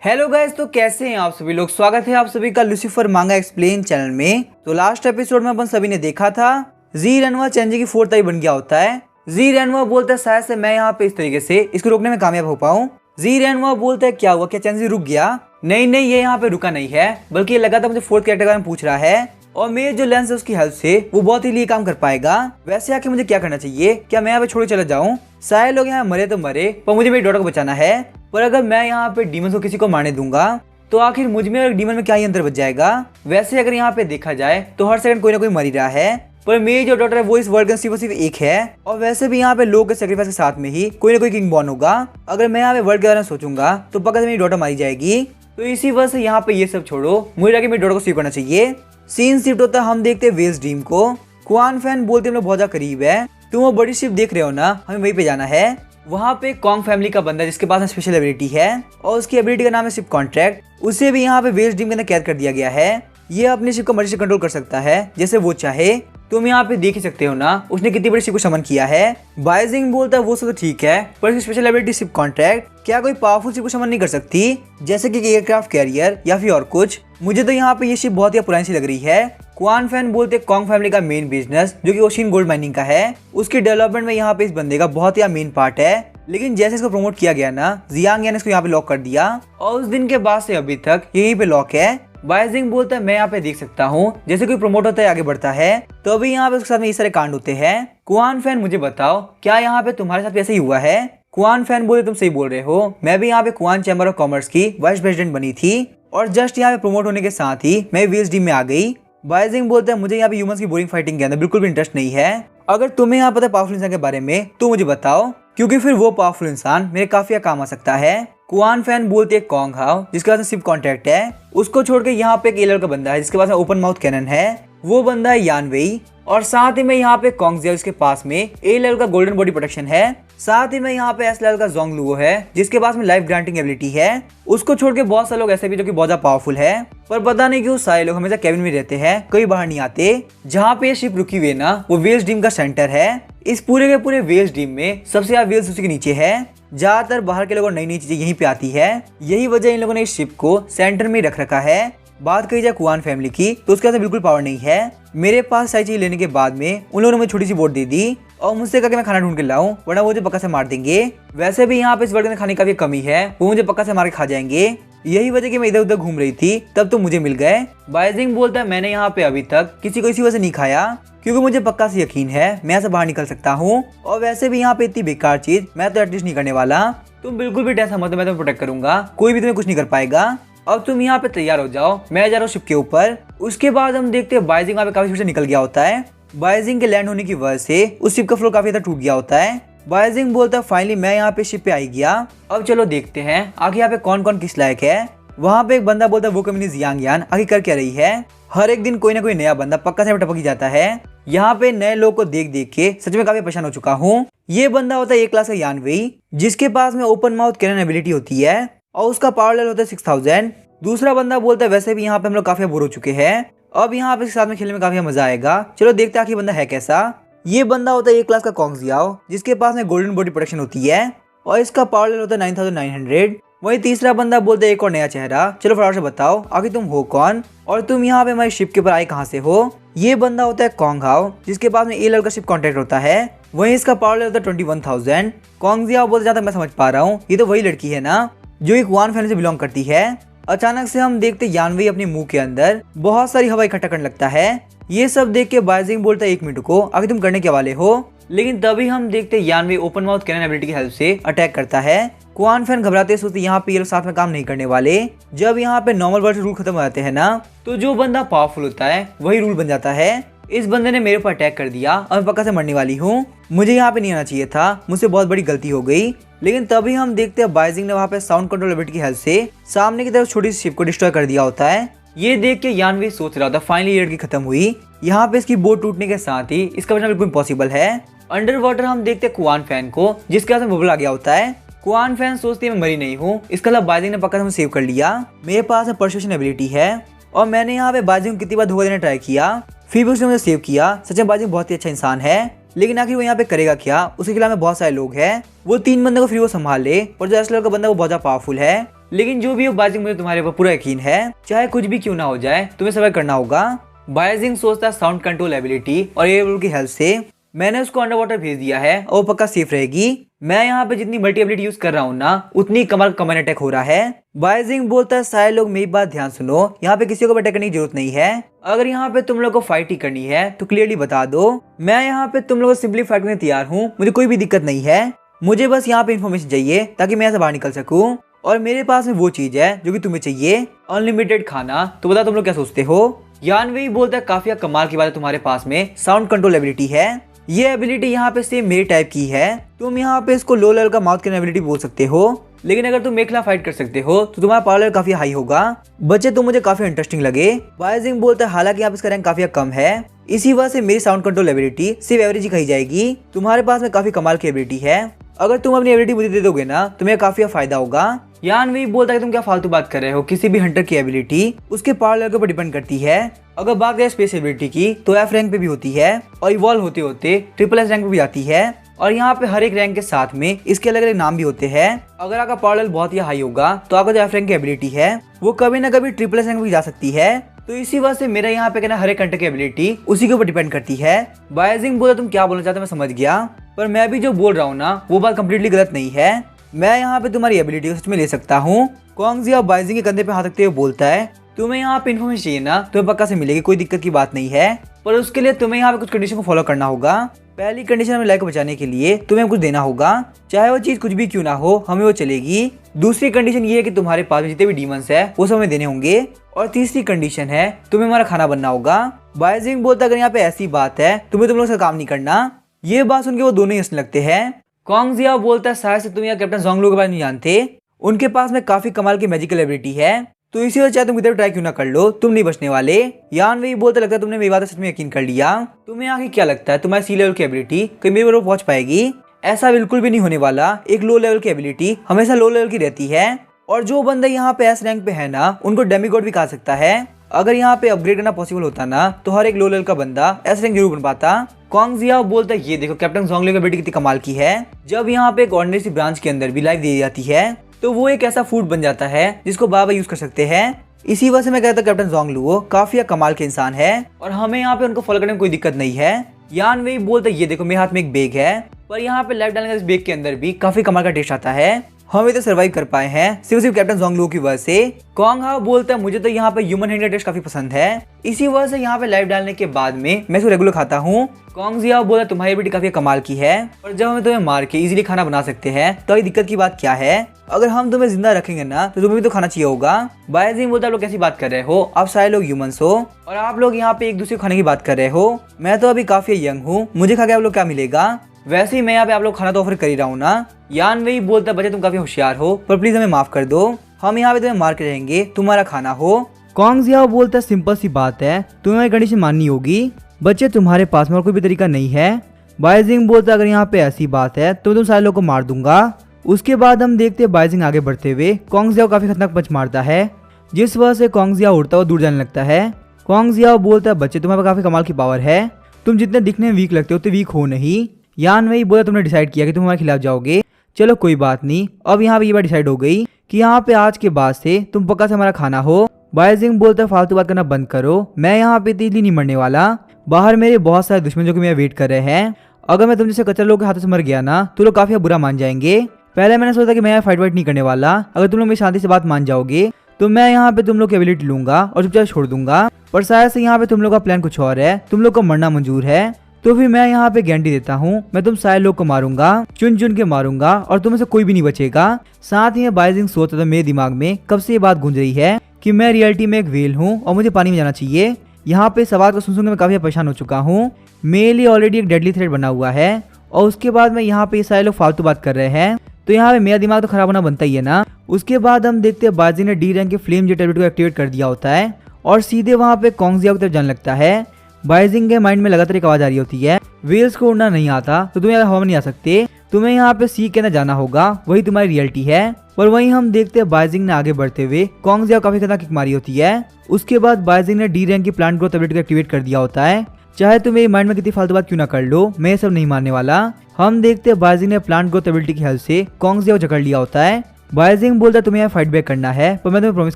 Hello guys, तो कैसे हैं आप सभी लोग। स्वागत है आप सभी का लूसीफर मांगा एक्सप्लेन चैनल में। तो लास्ट एपिसोड में अपन सभी ने देखा था जी रेनवा चेंजी की फोर्थ आई बन गया होता है। जी रेनवा बोलता है शायद से मैं यहाँ पे इस तरीके से इसको रोकने में कामयाब हो पाऊँ। जी रेनवा बोलता है क्या हुआ, क्या चेंजी रुक गया? नहीं, ये यहाँ पे रुका नहीं है, बल्कि ये लगातार मुझे फोर्थ कैरेक्टर के बारे में पूछ रहा है और मेरे जो लेंस है उसकी हेल्प से वो बहुत ही लिए काम कर पाएगा। वैसे आके मुझे क्या करना चाहिए? क्या मैं यहाँ पे छोड़ चला जाऊँ? सारे लोग यहाँ मरे तो मरे, पर मुझे मेरी डॉटर को बचाना है। पर अगर मैं यहाँ पे डीमन को किसी को मारने दूंगा तो आखिर मुझ में और डीमन में क्या ही अंतर बच जाएगा? वैसे अगर यहाँ पे देखा जाए तो हर सेकंड कोई ना कोई मर ही रहा है, पर मेरी जो डॉटर है वो इस वर्ल्ड का सिर्फ एक है। और वैसे भी यहाँ पे लोग के सेक्रीफाइस के साथ में ही कोई ना कोई किंग बॉर्न होगा। अगर मैं यहाँ पे वर्ल्ड के बारे में सोचूंगा तो पक्का से मेरी डॉटर मारी जाएगी। तो इसी वजह से यहाँ पे ये सब छोड़ो, मुझे लगे मेरी डॉटर को सेव करना चाहिए। सीन शिफ्ट होता है, हम देखते हैं वेल्स ड्रीम को। क्वान फैन बोलते हम लोग बहुत ज्यादा करीब है, तुम वो बड़ी शिप देख रहे हो ना, हमें वहीं पे जाना है। वहाँ पे कॉन्ग फैमिली का बंदा जिसके पास स्पेशल एबिलिटी है और उसकी एबिलिटी का नाम है शिप कॉन्ट्रैक्ट। उसे भी यहाँ पे वेल्स ड्रीम के अंदर कैद कर दिया गया है। ये अपनी शिप को मर्जी से कंट्रोल कर सकता है जैसे वो चाहे। तुम यहाँ पे देख ही सकते हो ना उसने कितनी बड़ी शिप को समन किया है। बाइजिंग बोलता है वो सब तो ठीक है, पर इसकी स्पेशल एबिलिटी शिप कॉन्ट्रैक्ट क्या कोई पावरफुल शिप को समन नहीं कर सकती, जैसे कि एयरक्राफ्ट कैरियर या फिर और कुछ? मुझे तो यहाँ पे ये शिप बहुत ही पुरानी सी लग रही है। क्वान फैन बोलते कॉन्ग फैमिली का मेन बिजनेस जो कि ओशिन गोल्ड माइनिंग का है, उसकी डेवलपमेंट में यहाँ पे इस बंदे का बहुत ही मेन पार्ट है। लेकिन जैसे इसको प्रमोट किया गया ना, जियांग यान इसको यहाँ पे लॉक कर दिया और उस दिन के बाद से अभी तक यहीं पे लॉक है। बाइजिंग बोलता है मैं यहाँ पे देख सकता हूँ जैसे कोई प्रमोट होता है आगे बढ़ता है तो अभी यहाँ पे उसके साथ में इस सारे कांड होते हैं। क्वान फैन मुझे बताओ क्या यहाँ पे तुम्हारे साथ ऐसे ही हुआ है? क्वान फैन बोले तुम सही बोल रहे हो, मैं भी यहाँ पे क्वान चैम्बर ऑफ कॉमर्स की वाइस प्रेसिडेंट बनी थी और जस्ट यहाँ पे प्रमोट होने के साथ ही मैं वीएसडी में आ गई। बाइजिंग बोलते हैं मुझे यहाँ पे ह्यूमंस की बोरिंग फाइटिंग के अंदर बिल्कुल भी इंटरेस्ट नहीं है। अगर तुम्हें यहाँ पता है पावरफुल इंसान के बारे में तो मुझे बताओ, क्योंकि फिर वो पावरफुल इंसान मेरे काफी काम आ सकता है। क्वान फैन बोलते हैं कॉन्ग हाउ जिसके पास सिर्फ कॉन्ट्रैक्ट है, उसको छोड़ के यहाँ पे एक एलर का बंदा है जिसके पास ओपन माउथ कैनन है, वो बंदा है यान वेई। और साथ ही में यहाँ पे कॉन्ग जिया जिसके पास में ए लेवल का गोल्डन बॉडी प्रोटेक्शन है। साथ ही में यहाँ पे एस लेवल का जोंग लुओ है जिसके पास में लाइफ ग्रांटिंग एबिलिटी है। उसको छोड़ के बहुत सारे लोग ऐसे भी जो कि बहुत ज्यादा पावरफुल है, पर पता नहीं क्यों सारे लोग हमेशा केबिन में रहते हैं, कहीं बाहर नहीं आते। जहाँ पे ये शिप रुकी हुई है ना वो वेल्स ड्रीम का सेंटर है। इस पूरे के पूरे वेल्स ड्रीम में सबसे ज्यादा वेल्स उसी के नीचे है। ज्यादातर बाहर के लोगों नई नई चीजें यहीं पे आती है, यही वजह इन लोगों ने इस शिप को सेंटर में रख रखा है। बात कही जाए क्वान फैमिली की तो उसके पास बिल्कुल पावर नहीं है। मेरे पास सारी चीज लेने के बाद में उन लोगों ने मुझे छोटी सी वोट दे दी और मुझसे कहा कि मैं खाना ढूंढ के लाऊं, वरना वो मुझे पक्का से मार देंगे। वैसे भी यहाँ पे इस वर्ल्ड में खाने का भी कमी है, वो मुझे पक्का से मार के खा जाएंगे। यही वजह कि मैं इधर उधर घूम रही थी तब तो मुझे मिल गए। बाइजिंग बोलता है मैंने यहाँ पे अभी तक किसी को इसी वजह से नहीं खाया, क्योंकि मुझे पक्का से यकीन है मैं यहाँ से बाहर निकल सकता हूँ। और वैसे भी यहाँ पे इतनी बेकार चीज मैं तो एटलीस्ट नहीं करने वाला। तुम बिल्कुल भी टेंशन मत लो, मैं तुम्हें प्रोटेक्ट करूंगा, कोई भी तुम्हें कुछ नहीं कर पाएगा। अब तुम यहाँ पे तैयार हो जाओ, मैं जा रहा हूँ शिप के ऊपर। उसके बाद हम देखते हैं बाइजिंग वहाँ पे काफी से निकल गया होता है। बाइजिंग के लैंड होने की वजह से उस शिप का फ्लो काफी ज्यादा टूट गया होता है। बाइजिंग बोलता है फाइनली मैं यहाँ पे शिप पे आई गया, अब चलो देखते हैं आगे यहाँ पे कौन कौन किस लायक है। वहाँ पे एक बंदा बोलता है वो कम्युनिटी जियांग यान आगे कर क्या रही है? हर एक दिन कोई ना कोई नया बंदा पक्का से टपक ही जाता है। यहाँ पे नए लोग को देख देख के सच में काफी परेशान हो चुका हूँ। ये बंदा होता है एक क्लास का यान वेई जिसके पास में ओपन माउथ कैनन एबिलिटी होती है और उसका पावर लेवल होता है 6000। दूसरा बंदा बोलता है वैसे भी यहाँ पे हम लोग काफी बोर हो चुके हैं, अब यहाँ पे साथ में खेलने में काफी मजा आएगा, चलो देखते हैं आखिर बंदा है कैसा। ये बंदा होता है एक क्लास का कॉन्ग जियाओ जिसके पास में गोल्डन बॉडी प्रोटेक्शन होती है और इसका पावर लेवल होता है 9900। वही तीसरा बंदा बोलता है एक और नया चेहरा, चलो फटाफट से बताओ आखिर तुम हो कौन और तुम यहाँ पे हमारी शिप के ऊपर आए कहाँ से हो? ये बंदा होता है कॉन्ग हाउ जिसके पास में ए लेवल का शिप कॉन्ट्रैक्ट होता है, वही इसका पावर लेवल होता है 21000। कॉन्ग जियाओ बोलते जहाँ तक मैं समझ पा रहा हूँ ये तो वही लड़की है ना जो एक क्वान फैमिली से बिलोंग करती है। अचानक से हम देखते यान वेई अपने मुंह के अंदर बहुत सारी हवा इकट्ठा करने लगता है। ये सब देख के बाइजिंग बोलता है एक मिनट को आगे तुम करने के वाले हो? लेकिन तभी हम देखते यान वेई ओपन माउथ कैनन एबिलिटी की हेल्प से अटैक करता है। क्वान फैन घबराते सोचते यहाँ पे ये लोग साथ में काम नहीं करने वाले। जब यहाँ पे नॉर्मल वर्ल्ड रूल खत्म हो जाते हैं ना तो जो बंदा पावरफुल होता है वही रूल बन जाता है। इस बंदे ने मेरे ऊपर अटैक कर दिया और मैं पक्का से मरने वाली हूँ, मुझे यहाँ पे नहीं आना चाहिए था, मुझसे बहुत बड़ी गलती हो गई। लेकिन तभी हम देखते हैं बाइजिंग ने वहाँ पे साउंड कंट्रोल एबिलिटी की हेल्प से सामने की तरफ छोटी सी शिप को डिस्ट्रॉय कर दिया होता है। ये देख के यान वेई सोच रहा था फाइनली ये लड़की खत्म हुई, यहाँ पे इसकी बोट टूटने के साथ ही इसका बचना बिल्कुल इम्पॉसिबल है। अंडर वाटर हम देखते हैं क्वान फैन को जिसके हाथ में बबल आ गया होता है। क्वान फैन सोचती है मैं मरी नहीं हूँ, इसका मतलब बाइजिंग ने पक्का से सेव कर लिया, मेरे पास में परसुएशन एबिलिटी है और मैंने यहाँ पे बाइजिंग को कितनी बार धोखा देने ट्राई किया फिर भी उसने मुझे सेव किया। सच में बाइजिंग बहुत ही अच्छा इंसान है, लेकिन आखिर वो यहाँ पे करेगा क्या? उसके खिलाफ में बहुत सारे लोग हैं, वो 3 बंदे को फ्री वो संभाल ले और जो असलर का बंदा वो बहुत ज्यादा पावरफुल है। लेकिन जो भी हो बाइजिंग, मुझे तुम्हारे ऊपर पूरा यकीन है, चाहे कुछ भी क्यों ना हो जाए तुम्हें सर्वाइव करना होगा। बाइजिंग सोचता है साउंड कंट्रोल एबिलिटी और एयर की हेल्प से मैंने उसको अंडर वाटर भेज दिया है और वो पक्का सेफ रहेगी। मैं यहाँ पे जितनी मल्टी एबिलिटी यूज कर रहा हूँ ना, उतनी कमाल कमांड अटैक हो रहा है। बाइजिंग बोलता है सारे लोग मेरी बात ध्यान सुनो, यहाँ पे किसी को अटैक करने की जरूरत नहीं है। अगर यहाँ पे तुम लोग को फाइट ही करनी है तो क्लियरली बता दो, मैं यहाँ पे तुम लोग को सिंपली फाइट करने तैयार हूँ, मुझे कोई भी दिक्कत नहीं है। मुझे बस यहाँ पे इन्फॉर्मेशन चाहिए ताकि मैं यहाँ से बाहर निकल सकूँ, और मेरे पास में वो चीज है जो कि तुम्हें चाहिए, अनलिमिटेड खाना। तो बता तुम लोग क्या सोचते हो। यानवे बोलता है काफी कमाल की बात है तुम्हारे पास में साउंड कंट्रोल एबिलिटी है। ये एबिलिटी यहाँ पे सेम मेरे टाइप की है। तुम यहाँ पे इसको लो लेवल का माउथ कैन एबिलिटी बोल सकते हो, लेकिन अगर तुम मेरे खिलाफ फाइट कर सकते हो तो तुम्हारा पावर लेवल काफी हाई होगा। बच्चे तुम मुझे काफी इंटरेस्टिंग लगे। बाइजिंग बोलता है हालांकि यहाँ पे इसका रैंक काफी कम है, इसी वजह से मेरी साउंड कंट्रोल एबिलिटी सिर्फ एवरेज ही कही जाएगी। तुम्हारे पास में काफी कमाल की एबिलिटी है, अगर तुम अपनी एबिलिटी मुझे दे दोगे ना तो मेरा काफी फायदा होगा। यानवी बोलता है कि तुम क्या फालतू बात कर रहे हो, किसी भी हंटर की एबिलिटी उसके पावर लेवल के ऊपर डिपेंड करती है। अगर बात करें स्पेस एबिलिटी की तो एफ रैंक पे भी होती है और इवॉल्व होते होते ट्रिपल एस रैंक पे भी आती है, और यहाँ पे हर एक रैंक के साथ में इसके अलग अलग नाम भी होते हैं। अगर आपका पावर लेवल बहुत ही हाई होगा तो आपका जो एफ रैंक की एबिलिटी है वो कभी ना कभी ट्रिपल एस रैंक भी जा सकती है। तो इसी वजह से मेरा यहाँ पे कहना हर एक हंटर की एबिलिटी उसी के ऊपर डिपेंड करती है। बाइजिंग बोला तुम क्या बोलना चाहते हो मैं समझ गया, पर मैं भी जो बोल रहा हूँ ना वो बात कम्प्लीटली गलत नहीं है। मैं यहाँ पे तुम्हारी एबिलिटी को सच में ले सकता हूँ। कॉन्गजिया बाइजिंग के कंधे पे हाथ रखते हुए बोलता है तुम्हें यहाँ पे इन्फॉर्मेशन चाहिए ना, तुम्हें पक्का से मिलेगी, कोई दिक्कत की बात नहीं है, पर उसके लिए तुम्हें यहाँ पे कुछ कंडीशन को फॉलो करना होगा। पहली कंडीशन हमें लाइफ को बचाने के लिए तुम्हें कुछ देना होगा, चाहे वो चीज कुछ भी क्यों ना हो हमें वो चलेगी। दूसरी कंडीशन ये है कि तुम्हारे पास जितने भी डीमंस है वो सब हमें देने होंगे, और तीसरी कंडीशन है तुम्हें हमारा खाना बनना होगा। बाइजिंग बोलता अगर यहाँ पे ऐसी बात है तुम्हें तुम लोग से काम नहीं करना। ये बात सुन के वो दोनों ही हंसने लगते हैं। कॉन्गजिया बोलता है शायद से तुम यहाँ कैप्टन जोंगलू के बारे में नहीं जानते, उनके पास में काफी कमाल की मैजिकल एबिलिटी है, तो इसी वजह चाहे तुम किधर ट्राई क्यों ना कर लो, तुम नहीं बचने वाले। यानवे बोलते लगता है तुमने मेरी बात सच में यकीन कर लिया। तुम्हें आगे क्या लगता है तुम्हारी सी लेवल की एबिलिटी कहीं मेरे ऊपर पहुंच पाएगी? ऐसा बिल्कुल भी नहीं होने वाला। एक लो लेवल की एबिलिटी हमेशा लो लेवल की रहती है, और जो बंदा यहाँ पे एस रैंक पे है ना उनको डेमीगॉड भी कहा सकता है। अगर यहाँ पे अपग्रेड करना पॉसिबल होता ना तो हर एक लो लेवल का बंदा एस रैंक जरूर बन पाता। कॉन्गजिया बोलता है ये देखो कैप्टन जोंगलू की एबिलिटी कितनी कमाल की है। जब यहाँ पे एक ऑर्डिनरी सी ब्रांच के अंदर भी लाइफ दी जाती है तो वो एक ऐसा फूड बन जाता है जिसको बाबा यूज कर सकते हैं। इसी वजह से मैं कहता हूँ कैप्टन जोंगलू काफी कमाल के इंसान है, और हमें यहाँ पे उनको फॉलो करने में कोई दिक्कत नहीं है। यानवे बोलता है ये देखो मेरे हाथ में एक बैग है, पर यहाँ पे लाइफ डालने का इस बैग के अंदर भी काफी कमाल का टेस्ट आता है। हम तो सर्वाइव कर पाए हैं सिर्फ कैप्टन जोंगलू की वजह से। कॉन्गहा बोलता है मुझे तो यहाँ पे ह्यूमन हैंड का टेस्ट काफी पसंद है, इसी वजह से यहाँ पे लाइफ डालने के बाद में मैं इसको रेगुलर खाता हूँ। कॉन्गजिया बोला तुम्हारी एबिलिटी काफी कमाल की है, और जब हमें तुम्हें मार के इजीली खाना बना सकते हैं तो ये दिक्कत की बात क्या है? अगर हम तुम्हें जिंदा रखेंगे ना तो तुम्हें भी तो खाना चाहिए होगा। बाइजिंग बोलता है आप लोग कैसी बात कर रहे हो, आप सारे लोग ह्यूमंस हो और आप लोग यहाँ पे एक दूसरे को खाने की बात कर रहे हो। मैं तो अभी काफी यंग हूँ, मुझे खा के आप लोग क्या मिलेगा? वैसे ही मैं यहाँ पे आप लोग खाना तो ऑफर कर ही रहा हूँ ना। यानवे बोलता है बच्चे तुम काफी होशियार हो, पर प्लीज हमें माफ कर दो, हम यहाँ पे तुम्हें मार के रहेंगे, तुम्हारा खाना हो। कॉन्गजिया बोलता है सिंपल सी बात है, तुम्हें कंडीशन माननी होगी, बच्चे तुम्हारे पास में और कोई भी तरीका नहीं है। बाइजिंग बोलता है अगर यहाँ पे ऐसी बात है तो तुम सारे लोग को मार दूंगा। उसके बाद हम देखते हैं बाइजिंग आगे बढ़ते हुए कॉन्गजिया को काफी खतरनाक पंच मारता है, जिस वजह से कॉन्गजिया उड़ता हुआ दूर जाने लगता है। कॉन्गजिया बोलता है बच्चे तुम्हारे पास काफी कमाल की पावर है, तुम जितने दिखने में वीक लगते हो उतने वीक हो नहीं। यानवे बोला तुमने डिसाइड किया कि तुम हमारे खिलाफ जाओगे, चलो कोई बात नहीं। अब यहाँ पे ये बात डिसाइड हो गई कि यहाँ पे आज के बाद से तुम पक्का से हमारा खाना हो। बाइजिंग बोलता है फालतू बात करना बंद करो, मैं यहाँ पे इतनी नहीं मरने वाला, बाहर मेरे बहुत सारे दुश्मन जो कि मेरा वेट कर रहे हैं। अगर मैं तुम जैसे कचरा लोगों के हाथों से मर गया ना तो लोग काफी बुरा मान जाएंगे। पहले मैंने सोचा कि मैं यहाँ फाइट वाइट नहीं करने वाला, अगर तुम लोग मेरी शांति से बात मान जाओगे तो मैं यहाँ पे तुम लोग की एबिलिटी लूंगा और चुपचाप छोड़ दूंगा, पर शायद से यहाँ पे तुम लोग का प्लान कुछ और है, तुम लोग को मरना मंजूर है। तो फिर मैं यहाँ पे गारंटी देता हूँ मैं तुम सारे लोग को मारूंगा, चुन चुन के मारूंगा, और तुम्हें से कोई भी नहीं बचेगा। साथ ही बाइजिंग सोचता था मेरे दिमाग में कब से ये बात गूंज रही है कि मैं रियलिटी में एक व्हेल हूँ और मुझे पानी में जाना चाहिए। यहाँ पे सवाल को सुन मैं काफी परेशान हो चुका हूँ, मेरे लिए ऑलरेडी एक डेडली थ्रेट बना हुआ है, और उसके बाद में यहाँ पे सारे लोग फालतू बात कर रहे हैं, तो यहाँ पे मेरा दिमाग तो खराब होना बनता ही है ना। उसके बाद हम देखते हैं बाइजिंग ने डी रैंक के फ्लेम जेट एबिलिटी को एक्टिवेट कर दिया होता है और सीधे वहाँ पे कॉन्गजिया की तरफ जाने लगता है। बाइजिंग के माइंड में लगातार एक आवाज आ रही होती है, व्हेल्स को उड़ना नहीं आता तो तुम यहाँ हवा में नहीं आ सकते, तुम्हें यहाँ पे सी के अंदर जाना होगा, वही तुम्हारी रियलिटी है। पर वहीं हम देखते हैं बाइजिंग ने आगे बढ़ते हुए कॉन्गजिया काफी खतरनाक किक मारी होती है। उसके बाद बाइजिंग ने डी रैंक की प्लांट ग्रोथ एबिलिटी को एक्टिवेट कर दिया होता है। चाहे तुम मेरे माइंड में कितनी फालतू बात क्यों ना कर लो, मैं ये सब नहीं मानने वाला। हम देखते हैं बाइजिंग ने प्लांट ग्रोथ एबिलिटी की हेल्प से कॉन्गजिया को जकड़ लिया होता है। बायजिंग बोलता है तुम्हें यहाँ फाइट बैक करना है, पर मैं तुम्हें प्रॉमिस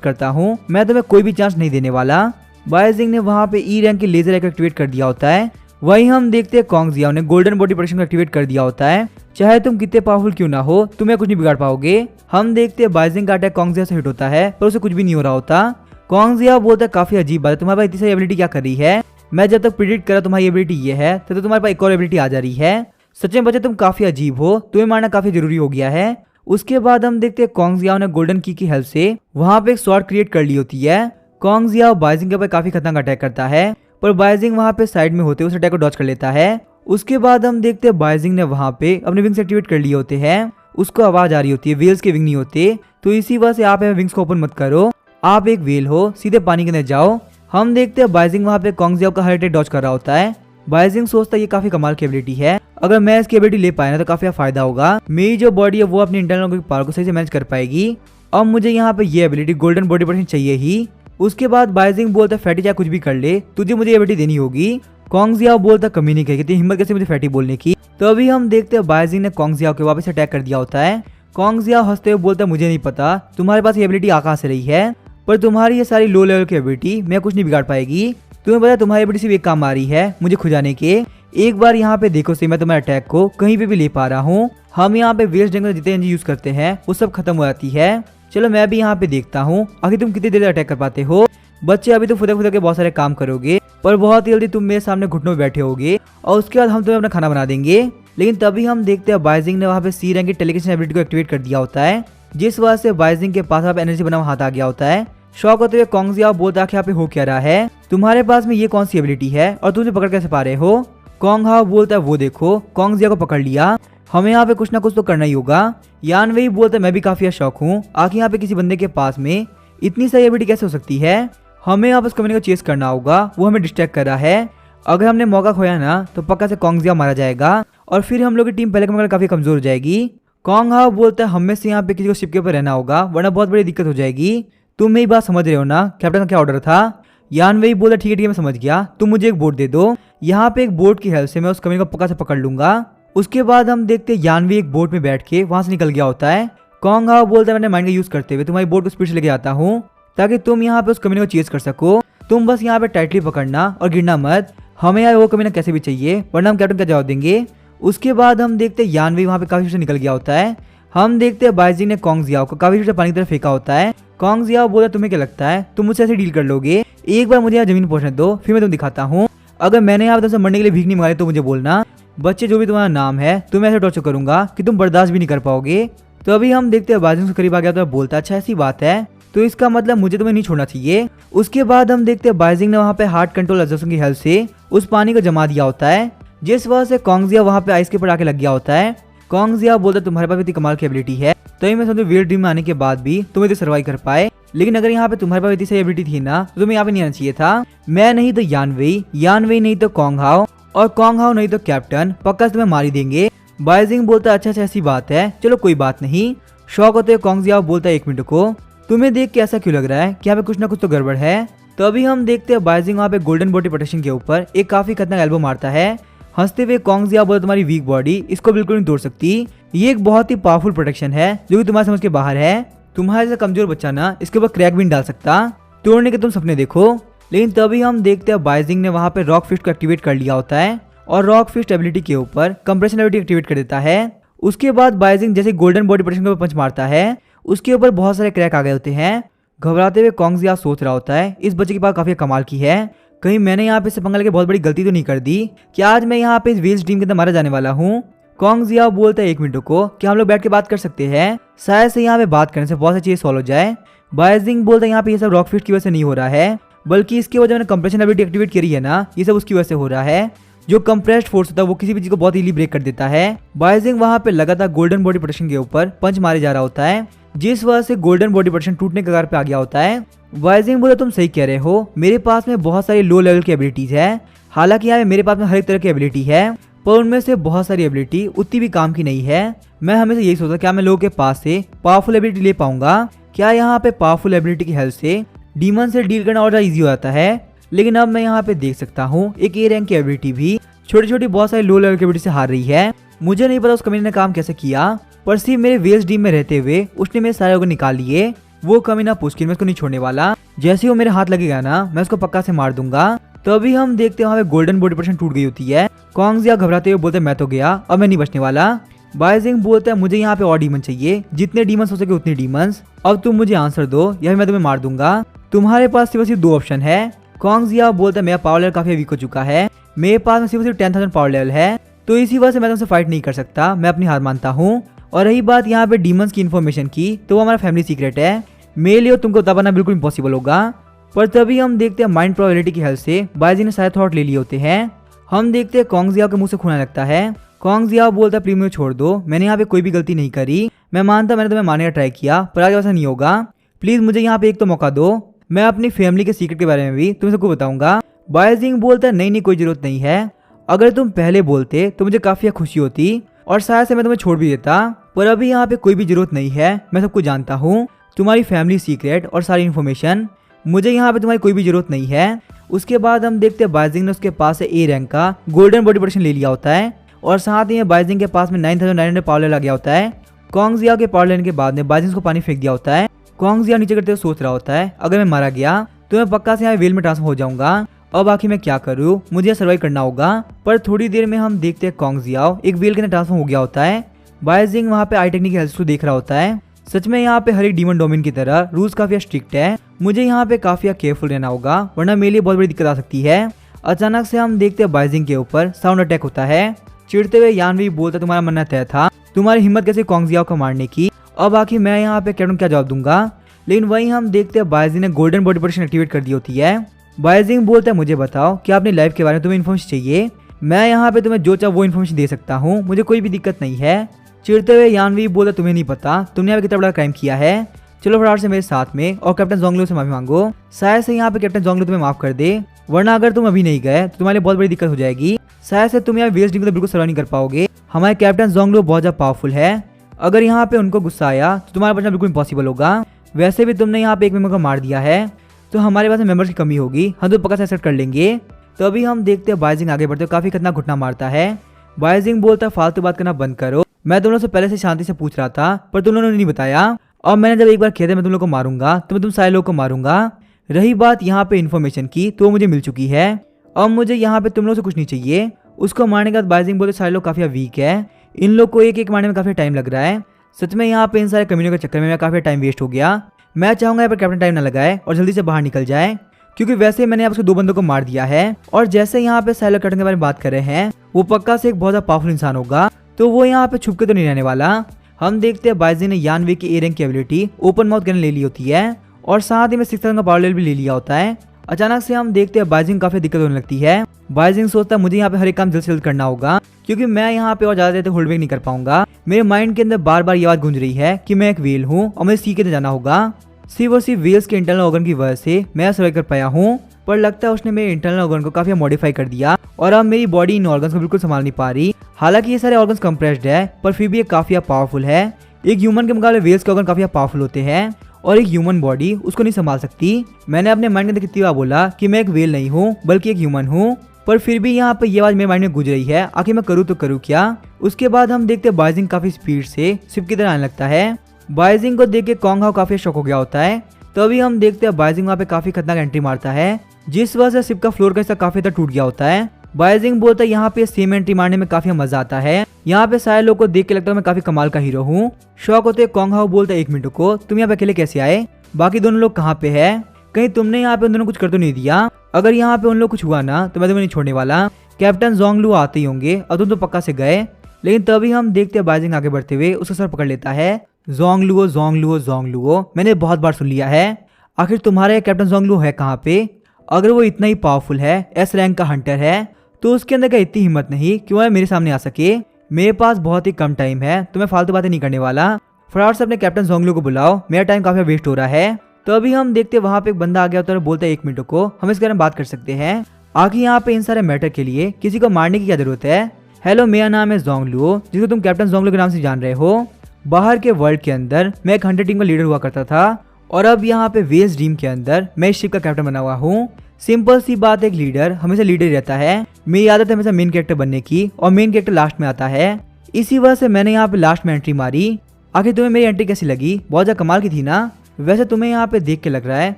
करता हूँ मैं तुम्हें कोई भी चांस नहीं देने वाला। बायजिंग ने वहाँ पे ई रैंक के लेजर को एक्टिवेट कर दिया होता है। वहीं हम देखते हैं कॉन्ग जियाओ ने गोल्डन बॉडी प्रोटेक्शन को एक्टिवेट कर दिया होता है। चाहे तुम कितने पावरफुल क्यों ना हो, तुम्हें कुछ नहीं बिगाड़ पाओगे। हम देखते हैं बायजिंग का अटैक कॉन्ग जियाओ से हिट होता है, पर उसे कुछ भी नहीं हो रहा होता। कॉन्ग जियाओ बोलता है काफी अजीब बात है, तुम्हारे पास इतनी सारी एबिलिटी क्या कर रही है? मैं जब तक प्रिडिक्ट करा तुम्हारी एबिलिटी ये है, तो तुम्हारे पास एक और एबिलिटी आ जा रही है। सच में बच्चे तुम काफी अजीब हो, तुम्हें मारना काफी जरूरी हो गया है। उसके बाद हम देखते हैं कॉन्ग जियाओ ने गोल्डन की हेल्प से वहां पे एक स्वॉर्ड क्रिएट कर ली होती है। कॉन्ग जियाओ बायजिंग के ऊपर काफी खतरनाक अटैक करता है, पर बायजिंग वहां पे साइड में होते उस अटैक को डॉज कर लेता है। उसके बाद हम देखते हैं बायजिंग ने वहां पे अपने विंग्स एक्टिवेट कर लिए होते हैं। उसको आवाज आ रही होती है, वेल्स के विंग नहीं होते, तो इसी वजह से आप विंग्स को ओपन मत करो, आप एक वेल हो, सीधे पानी के अंदर जाओ। हम देखते हैं बायजिंग वहां पे कॉन्ग जियाओ का हर अटैक डॉज कर रहा होता है। बायजिंग सोचता है ये काफी कमाल की एबिलिटी है, अगर मैं इसकी एबिलिटी ले पाया ना तो काफी फायदा होगा, मेरी जो बॉडी है वो अपनी इंटरनल पावर को सही से मैनेज कर पाएगी। अब मुझे यहाँ पे ये एबिलिटी गोल्डन बॉडी प्रोटेक्शन चाहिए ही। उसके बाद बायजिंग बोलता है फैटी चाहे कुछ भी कर ले, तुझे मुझे एबिलिटी देनी होगी। कॉन्ग जियाओ बोलता कमी नहीं करेगी, हिम्मत कैसे मुझे फैटी बोलने की। तो अभी हम देखते हैं बायजिंग ने कॉन्ग जियाओ के वापस अटैक कर दिया होता है। कॉन्ग जियाओ हंसते हुए बोलता है मुझे नहीं पता तुम्हारे पास ये एबिलिटी कहाँ से रही है, पर तुम्हारी ये सारी लो लेवल की एबिलिटी मैं कुछ नहीं बिगाड़ पाएगी। तुम्हें पता तुम्हारी एबिलिटी सिर्फ एक काम आ रही है, मुझे खुजाने के। एक बार यहाँ पे देखो सही, मैं तुम्हारे अटैक को कहीं पे भी ले पा रहा हूँ। हम यहाँ पे वेस्ट जंगल जितने एनर्जी यूज करते हैं वो सब खत्म हो जाती है। चलो मैं भी यहाँ पे देखता हूँ आखिर तुम कितनी देर अटैक कर पाते हो। बच्चे अभी तो फुदे फुदे के बहुत सारे काम करोगे, पर बहुत जल्दी तुम मेरे सामने घुटनों में बैठे होगे और उसके बाद हम तुम्हें अपना खाना बना देंगे। लेकिन तभी हम देखते हैं बायजिंग ने वहाँ पे सी रैंक की टेलीकिनेसिस एबिलिटी को एक्टिवेट कर दिया होता है, जिस वजह से बायजिंग के पास आप एनर्जी बना हाथ आ गया होता है। शॉक होते हुए कॉन्ग जियाओ बोलता है यहाँ पे हो क्या रहा है, तुम्हारे पास में ये कौन सी एबिलिटी है और तुझे पकड़ कैसे पा रहे हो। कॉन्ग हाओ बोलता है वो देखो कॉन्ग जियाओ को पकड़ लिया, हमें यहाँ पे कुछ ना कुछ तो करना ही होगा। यान वही बोलता है मैं भी काफी शौक हूँ, आखिर यहाँ पे किसी बंदे के पास में इतनी सारी एबिलिटी कैसे हो सकती है। हमें यहाँ पे उस कमीने को चेस करना होगा, वो हमें डिस्ट्रैक्ट कर रहा है। अगर हमने मौका खोया ना तो पक्का से कॉन्ग जियाओ मारा जाएगा और फिर हम लोग की टीम पहले के मुकाबले काफी कमजोर हो जाएगी। कॉन्ग हाओ बोलता है हमें से यहाँ पे किसी को शिप के ऊपर रहना होगा, वरना बहुत बड़ी दिक्कत हो जाएगी। तुम मेरी बात समझ रहे हो ना, कैप्टन का क्या ऑर्डर था। यान वही बोला ठीक है मैं समझ गया, तुम मुझे एक बोट दे दो, यहाँ पे एक बोट की हेल्प से मैं उस कमीने को पक्का से पकड़ लूंगा। उसके बाद हम देखते हैं यानवी एक बोट में बैठ के वहां से निकल गया होता है। कॉन्ग हाओ बोलता है मैंने माइंड का यूज करते हुए तुम्हारी बोट को स्पीड से लेके आता हूँ, ताकि तुम यहाँ पे उस कमीने को चेज कर सको। तुम बस यहाँ पे टाइटली पकड़ना और गिरना मत, हमें यार वो कमीना कैसे भी चाहिए, वरना हम कैप्टन का जवाब देंगे। उसके बाद हम देखते हैं यानवी वहाँ पे काफी से निकल गया होता है। हम देखते हैं बायजिंग ने कॉन्ग जियाओ को काफी पानी की तरफ फेंका होता है। कॉन्ग जियाओ बोला तुम्हें क्या लगता है तुम मुझसे ऐसे डील कर लोगे, एक बार मुझे यहाँ जमीन पहुंचने दो फिर मैं तुम्हें दिखाता हूँ। अगर मैंने यहाँ तुमसे मरने के लिए भीख नहीं मांगी तो मुझे बोलना, बच्चे जो भी तुम्हारा नाम है तुम्हें ऐसे टॉर्चर करूंगा कि तुम बर्दाश्त भी नहीं कर पाओगे। तो अभी हम देखते हैं बायजिंग से करीब आ गया तो बोलता अच्छा ऐसी बात है, तो इसका मतलब मुझे तुम्हें नहीं छोड़ना चाहिए। उसके बाद हम देखते हैं बायजिंग ने वहाँ पे हार्ट कंट्रोल एडजस्टमेंट की हेल्प से उस पानी को जमा दिया होता है, जिस वजह से कॉन्ग जियाओ वहाँ पे आइस के ऊपर आके लग गया होता है। कॉन्ग जियाओ बोलता है तुम्हारे पास इतनी कमाल की एबिलिटी है, तो मैं समझो वियर्ड ड्रीम में आने के बाद भी तुम इसे सर्वाइव कर पाए। लेकिन अगर यहाँ पे तुम्हारे पास इतनी सही एबिलिटी थी ना तो तुम्हें यहाँ पे नहीं आना चाहिए था। मैं नहीं तो यानवेई नहीं तो कॉन्ग हाओ, और कॉन्ग हाओ नहीं तो कैप्टन, पक्का तुम्हें मार ही देंगे। बायजिंग बोलता है अच्छा ऐसी बात है, चलो कोई बात नहीं। शौक होते कॉन्ग जियाओ बोलता है एक मिनट को, तुम्हें देख के ऐसा क्यों लग रहा है कि यहाँ पे कुछ ना कुछ तो गड़बड़ है। तो अभी हम देखते हैं बायजिंग वहाँ पे गोल्डन बॉडी प्रोटेक्शन के ऊपर एक काफी खतरनाक एल्बो मारता है। हंसते हुए कॉन्ग जियाओ बोलता तुम्हारी वीक बॉडी इसको बिल्कुल नहीं तोड़ सकती, ये एक बहुत ही पावरफुल प्रोटेक्शन है जो कि तुम्हारे समझ के बाहर है। तुम्हारे जैसा कमजोर बच्चा ना इसके ऊपर क्रैक भी नहीं डाल सकता, तोड़ने के तुम सपने देखो। लेकिन तभी हम देखते हैं बायजिंग ने वहाँ पे रॉक फिस्ट को एक्टिवेट कर लिया होता है और रॉक फिस्ट एबिलिटी के ऊपर कंप्रेशन एबिलिटी एक्टिवेट कर देता है। उसके बाद बायजिंग जैसे गोल्डन बॉडी प्रोटेक्शन के ऊपर पंच मारता है, उसके ऊपर बहुत सारे क्रैक आ गए होते हैं। घबराते हुए कॉन्ग जियाओ सोच रहा होता है इस बच्चे की बात काफी कमाल की है, कहीं मैंने यहाँ पे इससे पंगा लेके बहुत बड़ी गलती तो नहीं कर दी कि आज मैं यहाँ पे इस वेल्स टीम के अंदर मारा जाने वाला हूँ। कॉन्ग जियाओ बोलता है एक मिनट को कि हम लोग बैठ के बात कर सकते हैं, शायद से यहाँ पे बात करने से बहुत सी चीजें सॉल्व हो जाए। बायजिंग बोलता है यहाँ पे ये सब रॉक फिस्ट की वजह से नहीं हो रहा है, बल्कि इसकी वजह मैंने कंप्रेशन एबिलिटी एक्टिवेट करी है ना, ये सब उसकी वजह से हो रहा है। जो कंप्रेस्ड फोर्स होता है वो किसी भी चीज को बहुत इजीली ब्रेक कर देता है। बायजिंग वहाँ पे लगातार गोल्डन बॉडी प्रोटेक्शन के ऊपर पंच मारे जा रहा होता है, जिस वजह से गोल्डन बॉडी प्रोटेक्शन टूटने के कगार पे आ गया होता है। बायजिंग बोला तुम सही कह रहे हो, मेरे पास में बहुत सारी लो लेवल की एबिलिटीज है, हालांकि यहाँ मेरे पास में हर एक तरह की एबिलिटी है, पर उनमें से बहुत सारी एबिलिटी उतनी भी काम की नहीं है। मैं हमेशा यही सोचता क्या मैं लोगों के पास से पावरफुल एबिलिटी ले पाऊंगा, क्या यहाँ पे पावरफुल एबिलिटी की हेल्प से डीमन से डील करना और ज्यादा ईजी हो जाता है। लेकिन अब मैं यहाँ पे देख सकता हूँ एक ए रैंक की एबिलिटी भी छोटी छोटी बहुत सारी लो लेवल की एबिलिटी से हार रही है। मुझे नहीं पता उस कमीने ने काम कैसे किया, पर सिर्फ मेरे वेल्स टीम में रहते हुए उसने मेरे सारे ऑर्गन निकाल लिए। वो कमीना पुष्किन, मैं उसको नहीं छोड़ने वाला। जैसे ही वो मेरे हाथ लगेगा ना, मैं उसको पक्का से मार दूंगा। तभी हम देखते हैं वहाँ पे गोल्डन बॉडी पोर्शन टूट गई होती है। कॉन्गजिया घबराते हुए बोलते मैं तो गया, अब मैं नहीं बचने वाला। बाइजिंग बोलता है मुझे यहाँ पे और डीमन चाहिए, जितने डीमंस हो सके उतने डीमंस। अब तुम मुझे आंसर दो या फिर मैं तुम्हें मार दूंगा। तुम्हारे पास सिर्फ 2 ऑप्शन है। कॉन्गजिया बोलता है मेरा पावर लेवल काफी वीक हो चुका है, मेरे पास में सिर्फ 10,000 पावर लेवल है, तो इसी वजह से मैं तुमसे फाइट नहीं कर सकता, मैं अपनी हार मानता हूँ। और रही बात यहाँ पे डीमंस की इन्फॉर्मेशन की, तो वो हमारा फैमिली सीक्रेट है, मेरे लिए तुमको दबाना बिल्कुल इम्पॉसिबल होगा। पर तभी हम देखते हैं माइंड प्रोबेबिलिटी की हेल्प से बाइजिंग ने सारे थॉट ले लिए होते हैं। हम देखते हैं कॉन्गजिया के मुंह से खून आने लगता है। कॉन्गजिया बोलता है प्लीज मुझे छोड़ दो, मैंने यहाँ पे कोई भी गलती नहीं करी, मैं मानता मैंने तुम्हें मारने का ट्राई किया पर आगे वैसा नहीं होगा, प्लीज मुझे यहाँ पे एक तो मौका दो, मैं अपनी फैमिली के सीक्रेट के बारे में भी तुम सबको बताऊंगा। बाइजिंग बोलता है नहीं कोई जरूरत नहीं है, अगर तुम पहले बोलते तो मुझे काफी खुशी होती और शायद से मैं तुम्हें छोड़ भी देता, पर अभी यहाँ पे कोई भी जरूरत नहीं है, मैं सबको जानता हूँ, तुम्हारी फैमिली सीक्रेट और सारी इन्फॉर्मेशन, मुझे यहाँ पे तुम्हारी कोई भी जरूरत नहीं है। उसके बाद हम देखते हैं बाइजिंग ने उसके पास से A रैंक का गोल्डन बॉडी पोर्शन ले लिया होता है और साथ ही बाइजिंग के पास में 9,900 पावर लेवल आ गया होता है। कॉन्गजिया के पावर लेने के बाद में बाइजिंग को पानी फेंक दिया होता है। कॉन्गजिया नीचे करते हुए सोच रहा होता है अगर मैं मारा गया तो मैं पक्का से यहाँ वेल में ट्रांसफर हो जाऊंगा, अब आखिर मैं क्या करूँ, मुझे सर्वाइव करना होगा। पर थोड़ी देर में हम देखते हैं कॉन्गजिया एक वेल के अंदर ट्रांसफर हो गया होता है। बाइजिंग वहाँ पे आई टेक्निक की हेल्प से देख रहा होता है। सच में यहाँ पे हर एक डीमन डोमेन की तरह रूल्स काफी स्ट्रिक्ट है, मुझे यहाँ पे काफी केयरफुल रहना होगा वरना मेरे लिए बहुत बड़ी दिक्कत आ सकती है। अचानक से हम देखते हैं बाइजिंग के ऊपर साउंड अटैक होता है। चिढ़ते हुए यानवी बोलता तुम्हारा मरना तय था, तुम्हारी हिम्मत कैसे कॉन्गजिया को मारने की, अब आखिर मैं यहाँ पे कैप्टन क्या जवाब दूंगा। लेकिन वहीं हम देखते हैं बाइजिंग ने गोल्डन बॉडी पोर्शन एक्टिवेट कर दी होती है। बाइजिंग बोलता है मुझे बताओ कि अपनी लाइफ के बारे में तुम्हें इन्फॉर्मेशन चाहिए, मैं यहाँ पे तुम्हें जो चाहो वो इन्फॉर्मेशन दे सकता हूँ, मुझे कोई भी दिक्कत नहीं है। चिढ़ते हुए यानवी बोलता तुम्हें नहीं पता तुमने यहाँ पे कितना बड़ा क्राइम किया है, चलो फटाफट से मेरे साथ में और कैप्टन जोंगलू से माफी मांगो, शायद से यहाँ पे कैप्टन जोंगलू तुम्हें माफ कर दे, वरना अगर तुम अभी नहीं गए तो तुम्हारे लिए बहुत बड़ी दिक्कत हो जाएगी, शायद से तुम यहाँ वेल्स टीम को तो बिल्कुल सर्वाइव नहीं कर पाओगे, हमारे कैप्टन जोंगलू बहुत ज्यादा पावरफुल है, अगर यहाँ पे उनको गुस्सा आया तो तुम्हारा बचना बिल्कुल इम्पॉसिबल होगा, वैसे भी तुमने यहाँ पे एक मेंबर को मार दिया है तो हमारे पास मेंबर्स की कमी होगी, हम तो पक्का से एक्सेप्ट कर लेंगे। तो अभी हम देखते हैं बाइजिंग आगे बढ़ते काफी खतरनाक घुटना मारता है। बाइजिंग बोलता है फालतू बात करना बंद करो, मैं तुम लोगों से पहले से शांति से पूछ रहा था पर तुम लोगों ने नहीं बताया, और मैंने जब एक बार किया था मैं तुम लोग को मारूंगा तो मैं तुम सारे लोग को मारूंगा। रही बात यहाँ पे इन्फॉर्मेशन की तो मुझे मिल चुकी है, अब मुझे यहाँ पे तुम लोग से कुछ नहीं चाहिए। उसको मारने के बाद बाइजिंग बोलते सारे लोग काफी वीक है, इन लोग को एक एक मारने में काफी टाइम लग रहा है, सच में यहाँ पे इन सारे कम्युनिटी के चक्कर में काफी टाइम वेस्ट हो गया, मैं चाहूंगा यहाँ पर कैप्टन टाइम ना लगाए और जल्दी से बाहर निकल जाए, क्योंकि वैसे मैंने यहाँ पे 2 बंदों को मार दिया है, और जैसे यहाँ पे साइलर कैप्टन के बारे में बात कर रहे हैं वो पक्का से एक बहुत ज्यादा पावरफुल इंसान होगा, तो वो यहाँ पे छुप के तो नहीं रहने वाला। हम देखते हैं बाइजिंग ने यानवी की A रैंक की एबिलिटी ओपन माउथ गन ले ली होती है और साथ ही में 6,000 का पावर लेवल भी ले लिया होता है। अचानक से हम देखते हैं बाइजिंग काफी दिक्कत होने लगती है। बाइजिंग सोचता है मुझे यहाँ पे हर एक काम जल्द से जल्द करना होगा, क्योंकि मैं यहाँ पे और ज्यादा देर तक होल्ड बैक नहीं कर पाऊंगा, मेरे माइंड के अंदर बार बार ये बात गूंज रही है कि मैं एक वेल हूँ और मुझे सी के जाना होगा, सिर्फ और सिर्फ वेल्स के इंटरनल ऑर्गन की वजह से मैं सर्वाइव कर पाया हूँ, पर लगता है उसने मेरे इंटरनल ऑर्गन को काफी मॉडिफाई कर दिया और अब मेरी बॉडी इन ऑर्गन्स को बिल्कुल संभाल नहीं पा रही। हालांकि ये सारे ऑर्गन्स कंप्रेस्ड है पर फिर भी ये काफी पावरफुल है, एक ह्यूमन के मुकाबले वेल्स के ऑर्गन काफी पावरफुल होते हैं और एक ह्यूमन बॉडी उसको नहीं संभाल सकती। मैंने अपने माइंड के अंदर कितनी बार बोला कि मैं एक वेल नहीं हूँ बल्कि एक ह्यूमन हूँ, पर फिर भी यहाँ पे ये बात मेरे माइंड में गुजर रही है, आखिर मैं करूँ तो करूँ क्या। उसके बाद हम देखते हैं बाइजिंग काफी स्पीड से शिप की तरह आने लगता है। बाइजिंग को देख के कॉन्ग हाउ काफी शॉक हो गया होता है। तभी हम देखते हैं बाइजिंग वहाँ पे काफी खतरनाक एंट्री मारता है, जिस वजह से शिप का फ्लोर का हिस्सा काफी ज्यादा टूट गया होता है। बाइजिंग बोलता है यहाँ पे सेम एंट्री मारने में काफी मजा आता है, यहाँ पे सारे लोग को देख के लगता है मैं काफी कमाल का हीरो हूँ। शॉक होते कॉन्ग हाउ बोलता है 1 मिनट को तुम यहाँ पे अकेले कैसे आए, बाकी दोनों लोग कहाँ पे है, कहीं तुमने यहाँ पे उन दोनों कुछ कर तो नहीं दिया, अगर यहाँ पे उन लोग कुछ हुआ ना तो मैं तुम्हें नहीं छोड़ने वाला, कैप्टन जोंगलू आते ही होंगे और तुम तो पक्का से गए। लेकिन तभी हम देखते हैं बाइजिंग आगे बढ़ते हुए उसका सर पकड़ लेता है। जोंगलुओ जोंगलुओ जोंगलुओ मैंने बहुत बार सुन लिया है, आखिर तुम्हारा कैप्टन जोंगलू है कहाँ पे, अगर वो इतना ही पावरफुल है, S रैंक का हंटर है, तो उसके अंदर क्या इतनी हिम्मत नहीं कि वह मेरे सामने आ सके, मेरे पास बहुत ही कम टाइम है तो मैं फालतू बातें नहीं करने वाला, फटाफट से अपने कैप्टन जोंगलू को बुलाओ, मेरा टाइम काफी वेस्ट हो रहा है। तो अभी हम देखते हैं वहाँ पे एक बंदा आ गया होता है और बोलता है 1 मिनट को हम इस बारे में बात कर सकते हैं, आखिर यहाँ पे इन सारे मैटर के लिए किसी को मारने की क्या जरूरत है। हेलो मेरा नाम है जोंगलुओ, जिसको तुम कैप्टन जोंगलू के नाम से जान रहे हो, बाहर के वर्ल्ड के अंदर मैं एक हंटर टीम का लीडर हुआ करता था और अब यहाँ पे वेल्स ड्रीम के अंदर मैं इस शिप का कैप्टन बना हुआ हूँ। सिंपल सी बात, एक लीडर हमेशा लीडर ही रहता है, मेरी आदत है हमेशा मेन कैरेक्टर बनने की और मेन कैरेक्टर लास्ट में आता है, इसी वजह से मैंने यहाँ पे लास्ट में एंट्री मारी। आखिर तुम्हें मेरी एंट्री कैसी लगी? बहुत ज्यादा कमाल की थी ना? वैसे तुम्हें यहाँ पे देख के लग रहा है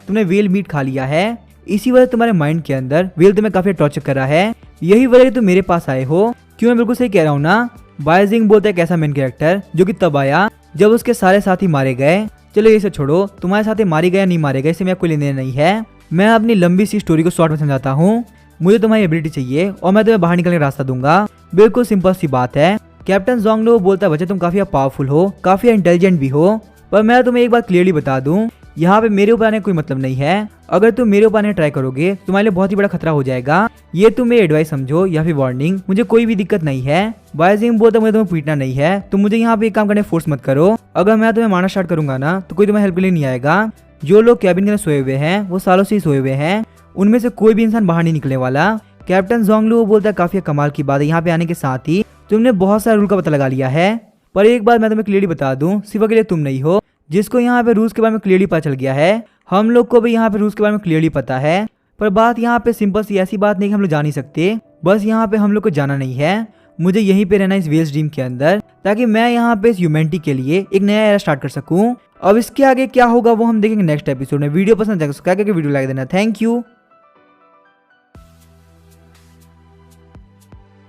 तुमने व्हेल मीट खा लिया है, इसी वजह तुम्हारे माइंड के अंदर व्हेल तुम्हें काफी टॉर्चर कर रहा है। यही वजह तुम मेरे पास आए हो। क्यों, मैं बिल्कुल सही कह रहा हूँ ना? बायजिंग बोलता है एक ऐसा मेन कैरेक्टर जो कि तब आया जब उसके सारे साथी मारे गए। चलो ये सब छोड़ो, तुम्हारे साथी मारे गए या नहीं मारे गए इससे मेरा कोई लेने नहीं है। मैं अपनी लंबी सी स्टोरी को शॉर्ट में समझाता हूँ। मुझे तुम्हारी एबिलिटी चाहिए और मैं तुम्हें बाहर निकलने का रास्ता दूंगा। बिल्कुल सिंपल सी बात है। कैप्टन जोंगलो बोलता है बच्चे तुम काफी पावरफुल हो, काफी इंटेलिजेंट भी हो, पर मैं तुम्हें एक बात क्लियरली बता दूं, यहाँ पे मेरे ऊपर आने का कोई मतलब नहीं है। अगर तुम मेरे ऊपर आने ट्राई करोगे तो तुम्हारे लिए बहुत ही बड़ा खतरा हो जाएगा। ये तुम मेरी एडवाइस समझो या फिर वार्निंग, मुझे कोई भी दिक्कत नहीं है। बायजिंग बोलता मुझे तुम्हें पीटना नहीं है, तुम मुझे यहाँ पे एक काम करने फोर्स मत करो। अगर मैं तुम्हें मारना स्टार्ट करूंगा ना तो कोई तुम्हें हेल्प के लिए नहीं आएगा। जो लोग कैबिन के अंदर सोए हुए हैं वो सालों से ही सोए हुए हैं, उनमें से कोई भी इंसान बाहर नहीं निकलने वाला। कैप्टन जोंगलो बोलता है काफी कमाल की बात है, यहाँ पे आने के साथ ही तुमने बहुत सारे रूल का पता लगा लिया है। पर एक बात मैं तुम्हें क्लियरली बता दूं, सिर्फ अकेले तुम नहीं हो जिसको यहाँ पे रूल्स के बारे में क्लियरली पता चल गया है। हम लोग को भी यहाँ पे रूल्स के बारे में क्लियरली पता है। पर बात यहाँ पे सिंपल सी ऐसी बात नहीं कि हम लोग जा नहीं सकते, बस यहाँ पे हम लोग को जाना नहीं है। मुझे यहीं पे रहना इस व्हेल्स ड्रीम के अंदर, ताकि मैं यहाँ पे इस ह्यूमैनिटी के लिए एक नया एरा स्टार्ट कर सकूं। अब इसके आगे क्या होगा वो हम देखेंगे नेक्स्ट एपिसोड में। वीडियो पसंद आएगा तो सब्सक्राइब करके वीडियो लाइक देना। Thank you.